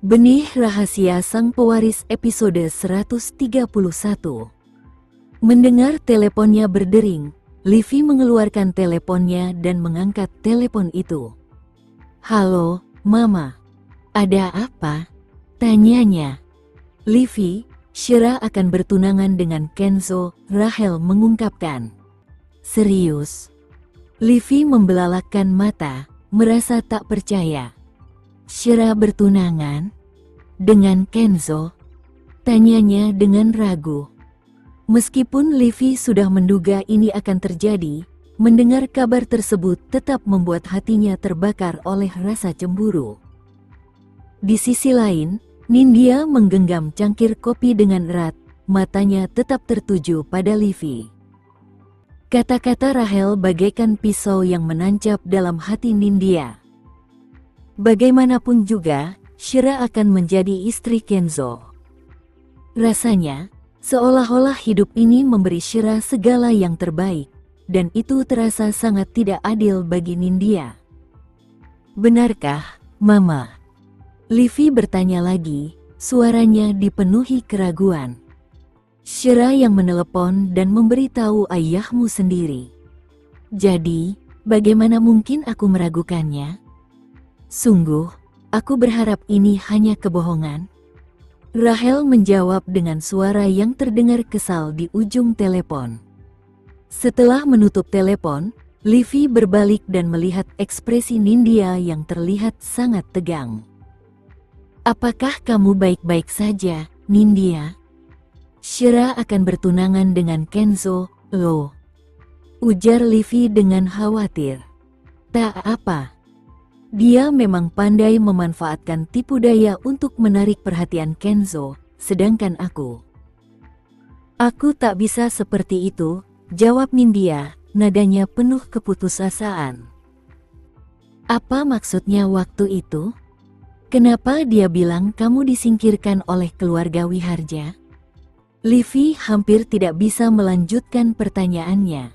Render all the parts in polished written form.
Benih Rahasia Sang Pewaris episode 131. Mendengar teleponnya berdering, Livi mengeluarkan teleponnya dan mengangkat telepon itu. "Halo, Mama. Ada apa?" tanyanya. "Livi, Shira akan bertunangan dengan Kenzo," Rahel mengungkapkan. "Serius?" Livi membelalakkan mata, merasa tak percaya. "Shira bertunangan? Dengan Kenzo?" tanyanya dengan ragu. Meskipun Livi sudah menduga ini akan terjadi, mendengar kabar tersebut tetap membuat hatinya terbakar oleh rasa cemburu. Di sisi lain, Nindya menggenggam cangkir kopi dengan erat, matanya tetap tertuju pada Livi. Kata-kata Rahel bagaikan pisau yang menancap dalam hati Nindya. Bagaimanapun juga, Shira akan menjadi istri Kenzo. Rasanya, seolah-olah hidup ini memberi Shira segala yang terbaik, dan itu terasa sangat tidak adil bagi Nindya. "Benarkah, Mama?" Livi bertanya lagi, suaranya dipenuhi keraguan. "Shira yang menelepon dan memberitahu ayahmu sendiri. Jadi, bagaimana mungkin aku meragukannya? Sungguh, aku berharap ini hanya kebohongan." Rahel menjawab dengan suara yang terdengar kesal di ujung telepon. Setelah menutup telepon, Livi berbalik dan melihat ekspresi Nindya yang terlihat sangat tegang. "Apakah kamu baik-baik saja, Nindya? Shira akan bertunangan dengan Kenzo, loh," ujar Livi dengan khawatir. "Tak apa. Dia memang pandai memanfaatkan tipu daya untuk menarik perhatian Kenzo, sedangkan aku tak bisa seperti itu," jawab Nindya, nadanya penuh keputusasaan. "Apa maksudnya waktu itu? Kenapa dia bilang kamu disingkirkan oleh keluarga Wiharja?" Livi hampir tidak bisa melanjutkan pertanyaannya.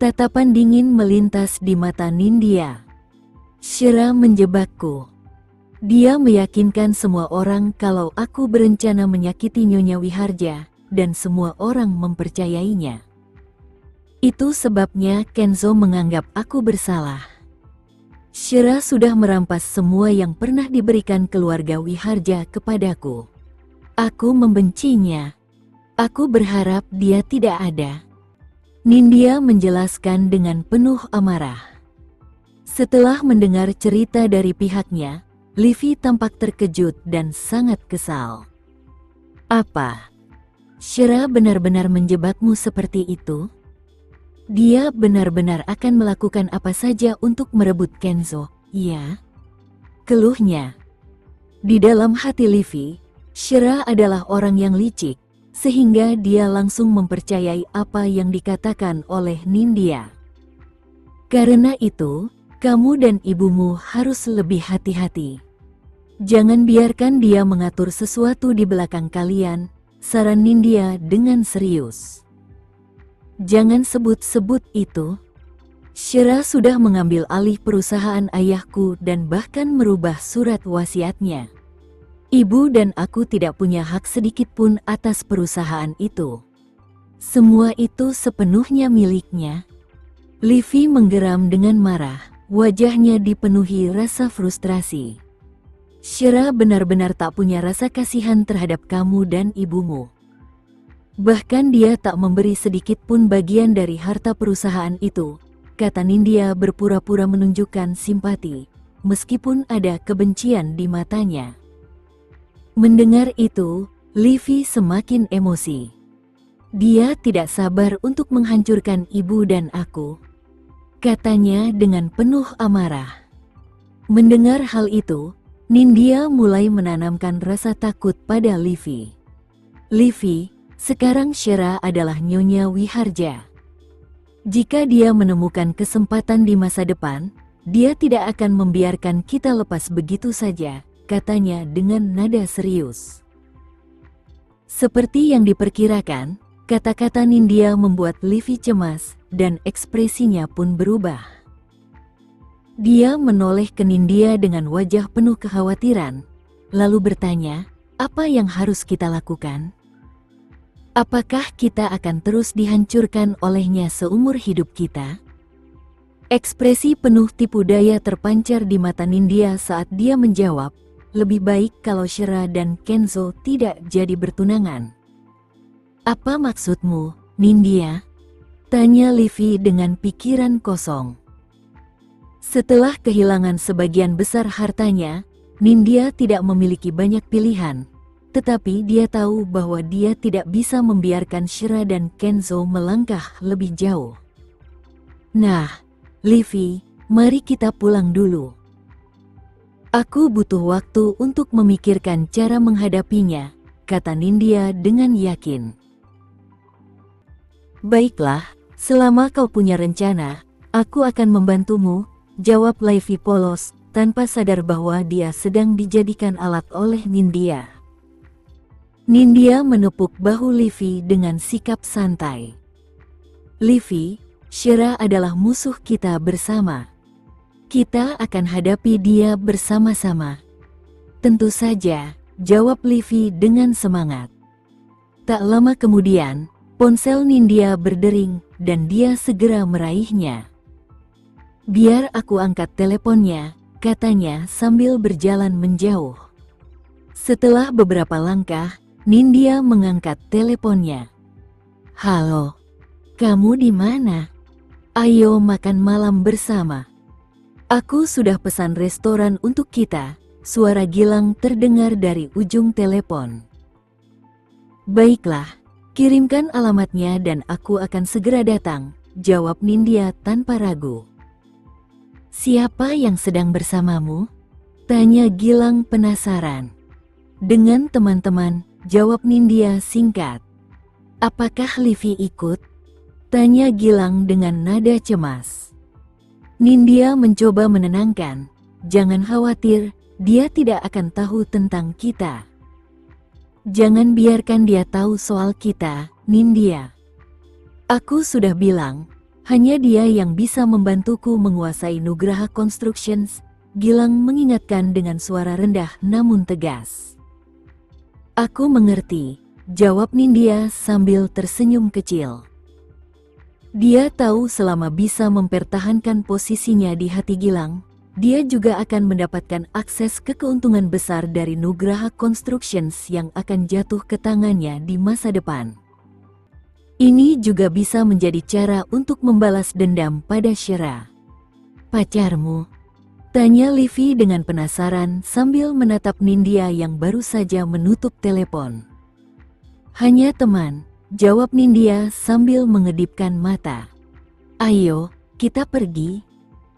Tatapan dingin melintas di mata Nindya. "Shira menjebakku. Dia meyakinkan semua orang kalau aku berencana menyakiti Nyonya Wiharja, dan semua orang mempercayainya. Itu sebabnya Kenzo menganggap aku bersalah. Shira sudah merampas semua yang pernah diberikan keluarga Wiharja kepadaku. Aku membencinya. Aku berharap dia tidak ada." Nindya menjelaskan dengan penuh amarah. Setelah mendengar cerita dari pihaknya, Livi tampak terkejut dan sangat kesal. "Apa? Shira benar-benar menjebakmu seperti itu? Dia benar-benar akan melakukan apa saja untuk merebut Kenzo, ya?" keluhnya. Di dalam hati Livi, Shira adalah orang yang licik, sehingga dia langsung mempercayai apa yang dikatakan oleh Nindya. "Karena itu, kamu dan ibumu harus lebih hati-hati. Jangan biarkan dia mengatur sesuatu di belakang kalian," saran Nindya dengan serius. "Jangan sebut-sebut itu. Shira sudah mengambil alih perusahaan ayahku dan bahkan merubah surat wasiatnya. Ibu dan aku tidak punya hak sedikit pun atas perusahaan itu. Semua itu sepenuhnya miliknya." Livi menggeram dengan marah. Wajahnya dipenuhi rasa frustrasi. "Shira benar-benar tak punya rasa kasihan terhadap kamu dan ibumu. Bahkan dia tak memberi sedikit pun bagian dari harta perusahaan itu," kata Nindya berpura-pura menunjukkan simpati, meskipun ada kebencian di matanya. Mendengar itu, Livi semakin emosi. "Dia tidak sabar untuk menghancurkan ibu dan aku," katanya dengan penuh amarah. Mendengar hal itu, Nindya mulai menanamkan rasa takut pada Livi. "Livi, sekarang Shira adalah Nyonya Wiharja. Jika dia menemukan kesempatan di masa depan, dia tidak akan membiarkan kita lepas begitu saja," katanya dengan nada serius. Seperti yang diperkirakan, kata-kata Nindya membuat Livi cemas, dan ekspresinya pun berubah. Dia menoleh ke Nindya dengan wajah penuh kekhawatiran, lalu bertanya, apa yang harus kita lakukan? Apakah kita akan terus dihancurkan olehnya seumur hidup kita? Ekspresi penuh tipu daya terpancar di mata Nindya saat dia menjawab, lebih baik kalau Shira dan Kenzo tidak jadi bertunangan. Apa maksudmu, Nindya? Tanya Livy dengan pikiran kosong. Setelah kehilangan sebagian besar hartanya, Nindya tidak memiliki banyak pilihan. Tetapi dia tahu bahwa dia tidak bisa membiarkan Shira dan Kenzo melangkah lebih jauh. Nah, Livy, mari kita pulang dulu. Aku butuh waktu untuk memikirkan cara menghadapinya, kata Nindya dengan yakin. Baiklah, selama kau punya rencana, aku akan membantumu, jawab Livy polos, tanpa sadar bahwa dia sedang dijadikan alat oleh Nindya. Nindya menepuk bahu Livy dengan sikap santai. Livy, Shira adalah musuh kita bersama. Kita akan hadapi dia bersama-sama. Tentu saja, jawab Livy dengan semangat. Tak lama kemudian, ponsel Nindya berdering dan dia segera meraihnya. Biar aku angkat teleponnya, katanya sambil berjalan menjauh. Setelah beberapa langkah, Nindya mengangkat teleponnya. Halo, kamu di mana? Ayo makan malam bersama. Aku sudah pesan restoran untuk kita, suara Gilang terdengar dari ujung telepon. Baiklah, kirimkan alamatnya dan aku akan segera datang, jawab Nindya tanpa ragu. Siapa yang sedang bersamamu? Tanya Gilang penasaran. Dengan teman-teman, jawab Nindya singkat. Apakah Livy ikut? Tanya Gilang dengan nada cemas. Nindya mencoba menenangkan. Jangan khawatir, dia tidak akan tahu tentang kita. Jangan biarkan dia tahu soal kita, Nindya. Aku sudah bilang, hanya dia yang bisa membantuku menguasai Nugraha Constructions, Gilang mengingatkan dengan suara rendah namun tegas. Aku mengerti, jawab Nindya sambil tersenyum kecil. Dia tahu selama bisa mempertahankan posisinya di hati Gilang, dia juga akan mendapatkan akses ke keuntungan besar dari Nugraha Constructions yang akan jatuh ke tangannya di masa depan. Ini juga bisa menjadi cara untuk membalas dendam pada Shira. Pacarmu? Tanya Livy dengan penasaran sambil menatap Nindya yang baru saja menutup telepon. Hanya teman, jawab Nindya sambil mengedipkan mata. Ayo, kita pergi.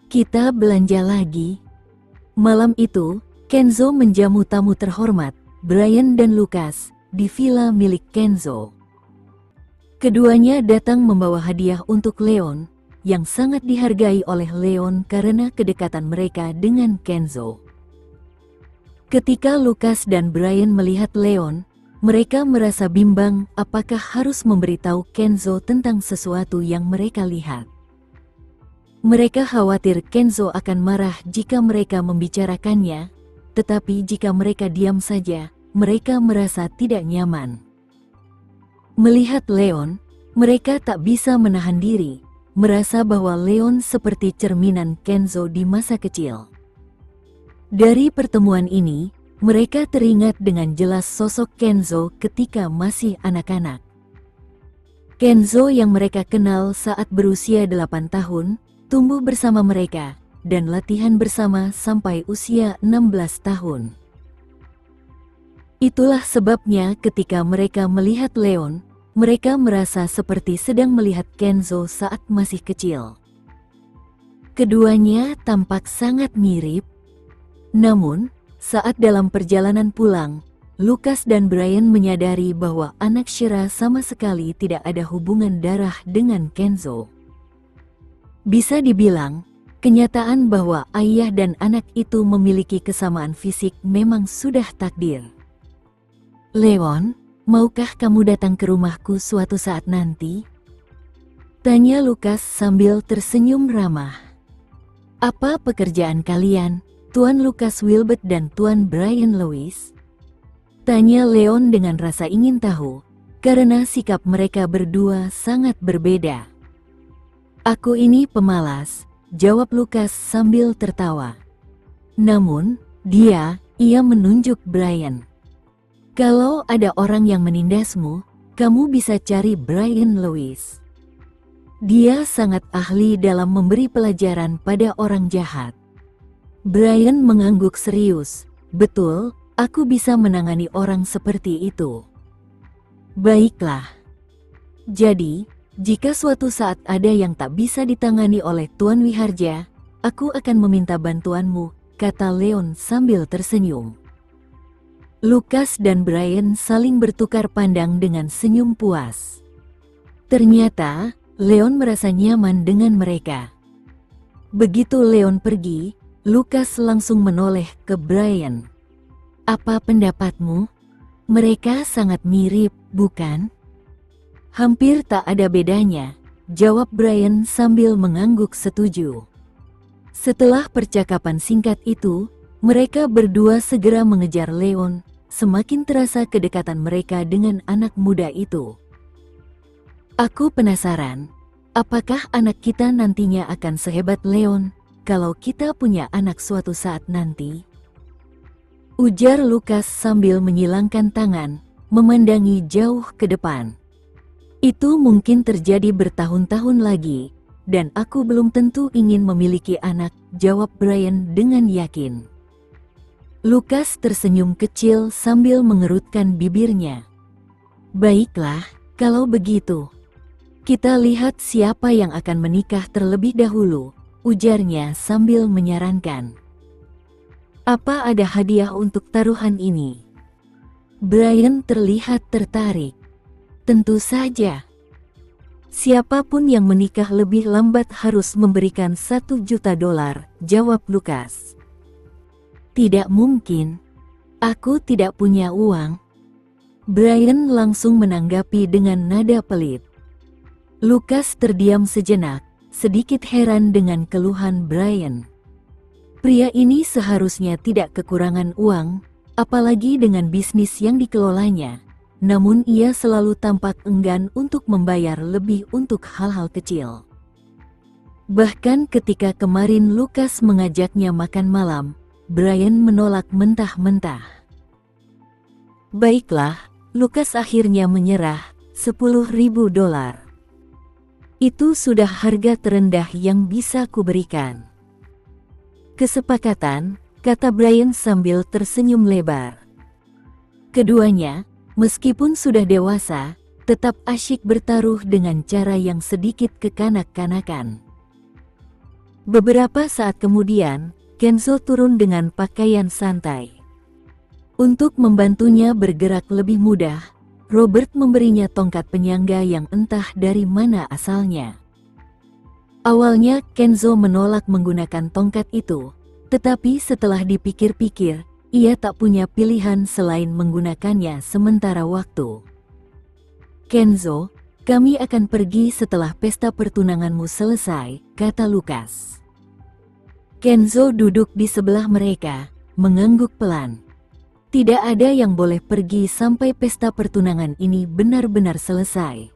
Kita belanja lagi. Malam itu, Kenzo menjamu tamu terhormat, Brian dan Lucas, di villa milik Kenzo. Keduanya datang membawa hadiah untuk Leon, yang sangat dihargai oleh Leon karena kedekatan mereka dengan Kenzo. Ketika Lucas dan Brian melihat Leon, mereka merasa bimbang apakah harus memberitahu Kenzo tentang sesuatu yang mereka lihat. Mereka khawatir Kenzo akan marah jika mereka membicarakannya, tetapi jika mereka diam saja, mereka merasa tidak nyaman. Melihat Leon, mereka tak bisa menahan diri, merasa bahwa Leon seperti cerminan Kenzo di masa kecil. Dari pertemuan ini, mereka teringat dengan jelas sosok Kenzo ketika masih anak-anak. Kenzo yang mereka kenal saat berusia 8 tahun, tumbuh bersama mereka, dan latihan bersama sampai usia 16 tahun. Itulah sebabnya ketika mereka melihat Leon, mereka merasa seperti sedang melihat Kenzo saat masih kecil. Keduanya tampak sangat mirip. Namun, saat dalam perjalanan pulang, Lucas dan Brian menyadari bahwa anak Shira sama sekali tidak ada hubungan darah dengan Kenzo. Bisa dibilang, kenyataan bahwa ayah dan anak itu memiliki kesamaan fisik memang sudah takdir. Leon, maukah kamu datang ke rumahku suatu saat nanti? Tanya Lucas sambil tersenyum ramah. Apa pekerjaan kalian, Tuan Lucas Wilbert dan Tuan Brian Lewis? Tanya Leon dengan rasa ingin tahu, karena sikap mereka berdua sangat berbeda. Aku ini pemalas, jawab Lukas sambil tertawa. Namun, ia menunjuk Brian. Kalau ada orang yang menindasmu, kamu bisa cari Brian Lewis. Dia sangat ahli dalam memberi pelajaran pada orang jahat. Brian mengangguk serius. Betul, aku bisa menangani orang seperti itu. Baiklah. Jadi, jika suatu saat ada yang tak bisa ditangani oleh Tuan Wiharja, aku akan meminta bantuanmu, kata Leon sambil tersenyum. Lukas dan Brian saling bertukar pandang dengan senyum puas. Ternyata, Leon merasa nyaman dengan mereka. Begitu Leon pergi, Lukas langsung menoleh ke Brian. Apa pendapatmu? Mereka sangat mirip, bukan? Hampir tak ada bedanya, jawab Brian sambil mengangguk setuju. Setelah percakapan singkat itu, mereka berdua segera mengejar Leon. Semakin terasa kedekatan mereka dengan anak muda itu. Aku penasaran, apakah anak kita nantinya akan sehebat Leon kalau kita punya anak suatu saat nanti? Ujar Lukas sambil menyilangkan tangan, memandangi jauh ke depan. Itu mungkin terjadi bertahun-tahun lagi, dan aku belum tentu ingin memiliki anak, jawab Brian dengan yakin. Lukas tersenyum kecil sambil mengerutkan bibirnya. Baiklah, kalau begitu. Kita lihat siapa yang akan menikah terlebih dahulu, ujarnya sambil menyarankan. Apa ada hadiah untuk taruhan ini? Brian terlihat tertarik. Tentu saja. Siapapun yang menikah lebih lambat harus memberikan $1 juta, jawab Lukas. Tidak mungkin. Aku tidak punya uang. Brian langsung menanggapi dengan nada pelit. Lukas terdiam sejenak, sedikit heran dengan keluhan Brian. Pria ini seharusnya tidak kekurangan uang, apalagi dengan bisnis yang dikelolanya. Namun ia selalu tampak enggan untuk membayar lebih untuk hal-hal kecil. Bahkan ketika kemarin Lukas mengajaknya makan malam, Brian menolak mentah-mentah. Baiklah, Lukas akhirnya menyerah, $10.000. Itu sudah harga terendah yang bisa kuberikan. Kesepakatan, kata Brian sambil tersenyum lebar. Keduanya, meskipun sudah dewasa, tetap asyik bertaruh dengan cara yang sedikit kekanak-kanakan. Beberapa saat kemudian, Kenzo turun dengan pakaian santai. Untuk membantunya bergerak lebih mudah, Robert memberinya tongkat penyangga yang entah dari mana asalnya. Awalnya Kenzo menolak menggunakan tongkat itu, tetapi setelah dipikir-pikir, ia tak punya pilihan selain menggunakannya sementara waktu. Kenzo, kami akan pergi setelah pesta pertunanganmu selesai, kata Lukas. Kenzo duduk di sebelah mereka, mengangguk pelan. Tidak ada yang boleh pergi sampai pesta pertunangan ini benar-benar selesai.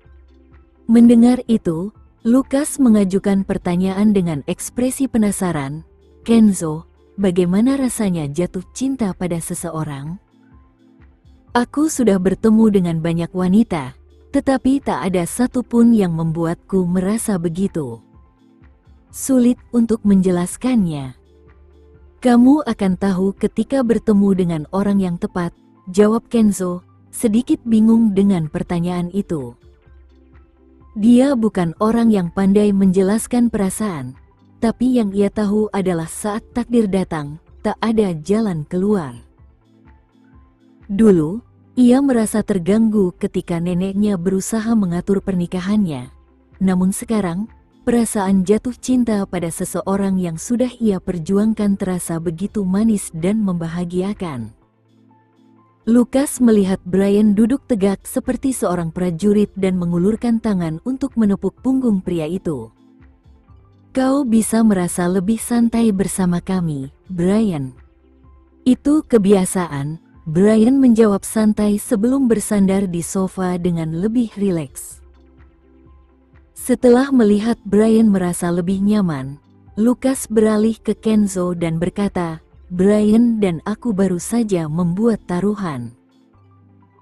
Mendengar itu, Lukas mengajukan pertanyaan dengan ekspresi penasaran. Kenzo, bagaimana rasanya jatuh cinta pada seseorang? Aku sudah bertemu dengan banyak wanita, tetapi tak ada satupun yang membuatku merasa begitu. Sulit untuk menjelaskannya. Kamu akan tahu ketika bertemu dengan orang yang tepat, jawab Kenzo, sedikit bingung dengan pertanyaan itu. Dia bukan orang yang pandai menjelaskan perasaan, tapi yang ia tahu adalah saat takdir datang, tak ada jalan keluar. Dulu, ia merasa terganggu ketika neneknya berusaha mengatur pernikahannya. Namun sekarang, perasaan jatuh cinta pada seseorang yang sudah ia perjuangkan terasa begitu manis dan membahagiakan. Lukas melihat Brian duduk tegak seperti seorang prajurit dan mengulurkan tangan untuk menepuk punggung pria itu. Kau bisa merasa lebih santai bersama kami, Brian. Itu kebiasaan, Brian menjawab santai sebelum bersandar di sofa dengan lebih rileks. Setelah melihat Brian merasa lebih nyaman, Lucas beralih ke Kenzo dan berkata, "Brian dan aku baru saja membuat taruhan.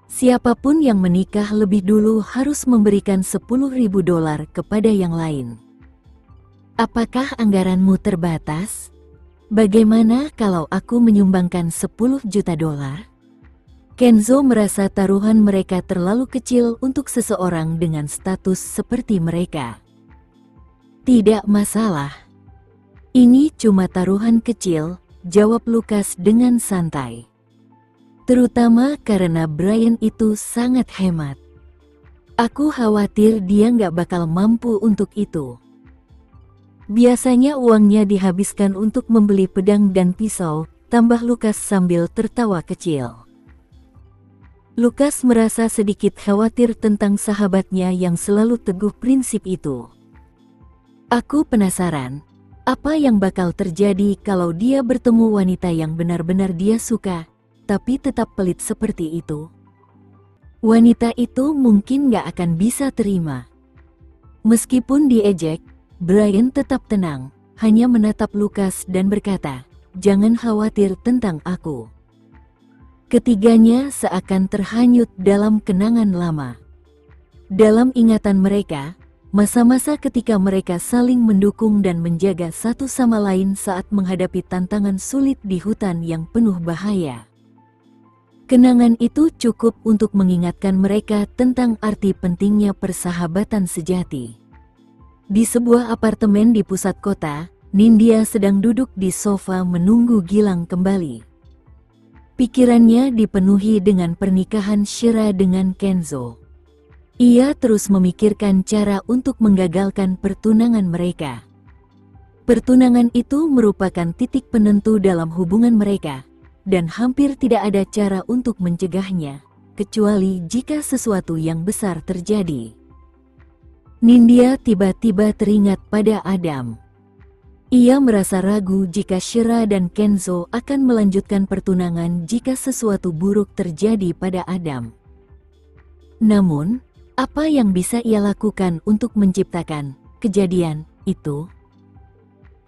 Siapapun yang menikah lebih dulu harus memberikan $10.000 kepada yang lain. Apakah anggaranmu terbatas? Bagaimana kalau aku menyumbangkan $10 juta?" Kenzo merasa taruhan mereka terlalu kecil untuk seseorang dengan status seperti mereka. "Tidak masalah. Ini cuma taruhan kecil," jawab Lucas dengan santai. "Terutama karena Brian itu sangat hemat. Aku khawatir dia nggak bakal mampu untuk itu. Biasanya uangnya dihabiskan untuk membeli pedang dan pisau," tambah Lucas sambil tertawa kecil. Lucas merasa sedikit khawatir tentang sahabatnya yang selalu teguh prinsip itu. "Aku penasaran, apa yang bakal terjadi kalau dia bertemu wanita yang benar-benar dia suka, tapi tetap pelit seperti itu? Wanita itu mungkin gak akan bisa terima." Meskipun diejek, Brian tetap tenang, hanya menatap Lucas dan berkata, "Jangan khawatir tentang aku." Ketiganya seakan terhanyut dalam kenangan lama. Dalam ingatan mereka, masa-masa ketika mereka saling mendukung dan menjaga satu sama lain saat menghadapi tantangan sulit di hutan yang penuh bahaya. Kenangan itu cukup untuk mengingatkan mereka tentang arti pentingnya persahabatan sejati. Di sebuah apartemen di pusat kota, Nindya sedang duduk di sofa menunggu Gilang kembali. Pikirannya dipenuhi dengan pernikahan Shira dengan Kenzo. Ia terus memikirkan cara untuk menggagalkan pertunangan mereka. Pertunangan itu merupakan titik penentu dalam hubungan mereka, dan hampir tidak ada cara untuk mencegahnya, kecuali jika sesuatu yang besar terjadi. Nindya tiba-tiba teringat pada Adam. Ia merasa ragu jika Shira dan Kenzo akan melanjutkan pertunangan jika sesuatu buruk terjadi pada Adam. Namun, apa yang bisa ia lakukan untuk menciptakan kejadian itu?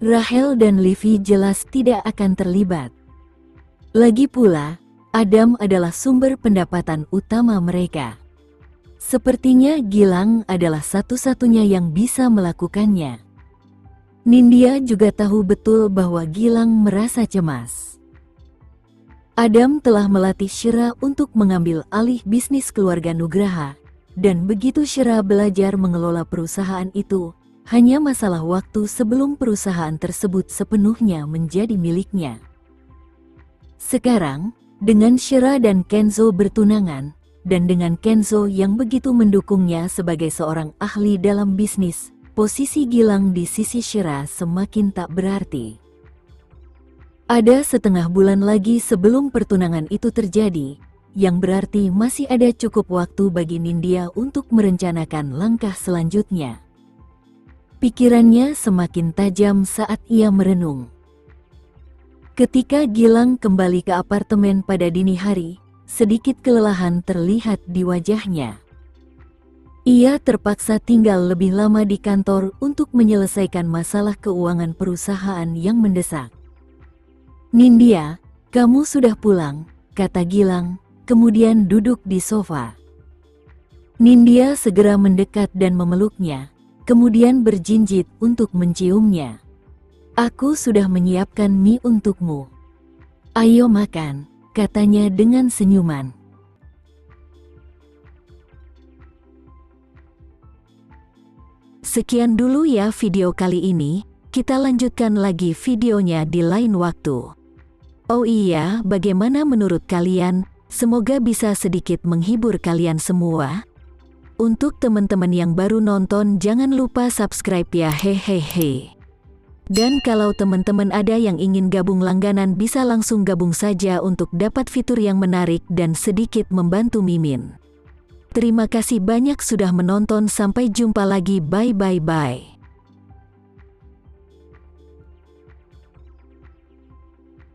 Rachel dan Livy jelas tidak akan terlibat. Lagi pula, Adam adalah sumber pendapatan utama mereka. Sepertinya Gilang adalah satu-satunya yang bisa melakukannya. Nindya juga tahu betul bahwa Gilang merasa cemas. Adam telah melatih Shira untuk mengambil alih bisnis keluarga Nugraha, dan begitu Shira belajar mengelola perusahaan itu, hanya masalah waktu sebelum perusahaan tersebut sepenuhnya menjadi miliknya. Sekarang, dengan Shira dan Kenzo bertunangan, dan dengan Kenzo yang begitu mendukungnya sebagai seorang ahli dalam bisnis, posisi Gilang di sisi Shira semakin tak berarti. Ada setengah bulan lagi sebelum pertunangan itu terjadi, yang berarti masih ada cukup waktu bagi Nindya untuk merencanakan langkah selanjutnya. Pikirannya semakin tajam saat ia merenung. Ketika Gilang kembali ke apartemen pada dini hari, sedikit kelelahan terlihat di wajahnya. Ia terpaksa tinggal lebih lama di kantor untuk menyelesaikan masalah keuangan perusahaan yang mendesak. "Nindya, kamu sudah pulang," kata Gilang, kemudian duduk di sofa. Nindya segera mendekat dan memeluknya, kemudian berjinjit untuk menciumnya. "Aku sudah menyiapkan mie untukmu. Ayo makan," katanya dengan senyuman. Sekian dulu ya video kali ini, kita lanjutkan lagi videonya di lain waktu. Oh iya, bagaimana menurut kalian? Semoga bisa sedikit menghibur kalian semua. Untuk teman-teman yang baru nonton, jangan lupa subscribe ya, hehehe. Dan kalau teman-teman ada yang ingin gabung langganan, bisa langsung gabung saja untuk dapat fitur yang menarik dan sedikit membantu Mimin. Terima kasih banyak sudah menonton, sampai jumpa lagi, bye.